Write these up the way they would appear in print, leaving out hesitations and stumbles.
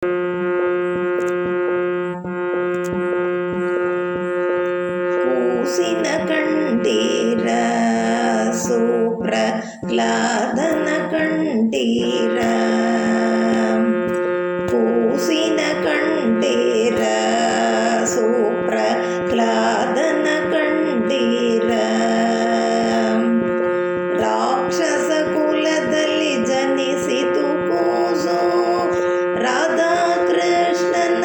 ಕೂಸಿನ ಕಂಡೀರ ಸುಪ್ರಹ್ಲಾದನ ಕಂಡೀರ, ಕೂಸಿನ ಕಂಡೀರ ಸುಪ್ರಹ್ಲಾದನ ಕಂಡೀರ. ರಾಕ್ಷಸ ಕುಲದಲ್ಲಿ ಜನಿಸಿತು ಕೂಸು, ರಾಧಾಕೃಷ್ಣನ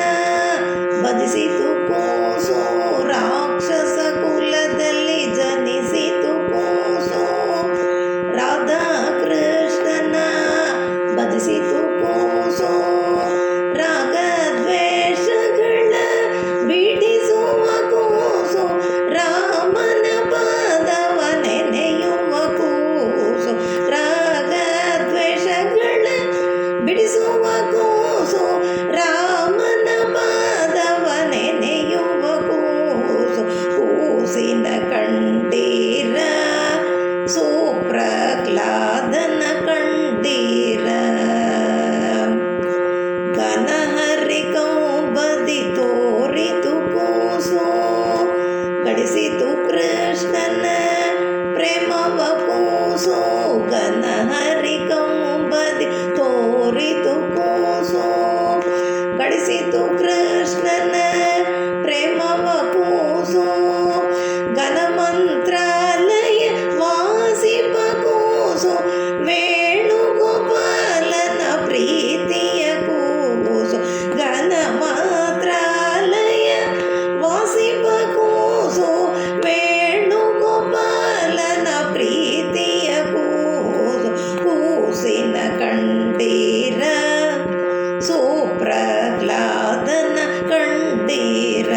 ಭಜಿಸಿತು ಕೂಸು. ರಾಕ್ಷಸ ಕುಲದಲ್ಲಿ ಜನಿಸಿತು ಕೂಸು, ರಾಧಾಕೃಷ್ಣನ ಭಜಿಸಿತು ಕೂಸು. ರಾಗದ್ವೇಷಗಳ ಬಿಡಿಸುವ ಕೂಸು, ರಾಮನ ಪಾದವ ನೆನೆಯುವ ಕೂಸು. ರಾಗದ್ವೇಷಗಳ ಬಿಡಿಸುವ ಕೂಸು, ರಾಮನ ಪಾದವ ನೆನೆಯುವ ಕೂಸು. ಕೂಸಿನ ಕಂಡೀರ ಸುಪ್ರಹ್ಲಾದನ ಕಂಡೀರ. ಘನಹರಿ ಕೌಬದಿ ತೋರಿತು ಕೂಸು, ಗಳಿಸಿತು ಕೃಷ್ಣನ ಪ್ರೇಮವ ಕೂಸು. ಘನಹರಿ ಕೌಬದಿ ತೋರಿತು ಕೂಸು, ಗಳಿಸಿತು ಕೃಷ್ಣನ ಪ್ರೇಮವ ಕೂಸು. ಘನ ಮಂತ್ರಾಲಯ ವಾಸಿಪ ಕೂಸು, ವೇಣುಗೋಪಾಲನ ಪ್ರೀತಿಯ ಕೂಸು. ಘನ ಮಂತ್ರಾಲಯ ವಾಸಿಪ ಕೂಸು, ವೇಣುಗೋಪಾಲನ ಪ್ರೀತಿಯ ಕೂಸು. ಕೂಸಿನ ಕಂಡೀರ ಸುಪ್ರಹ್ಲಾದನ ಕಂಡೀರ.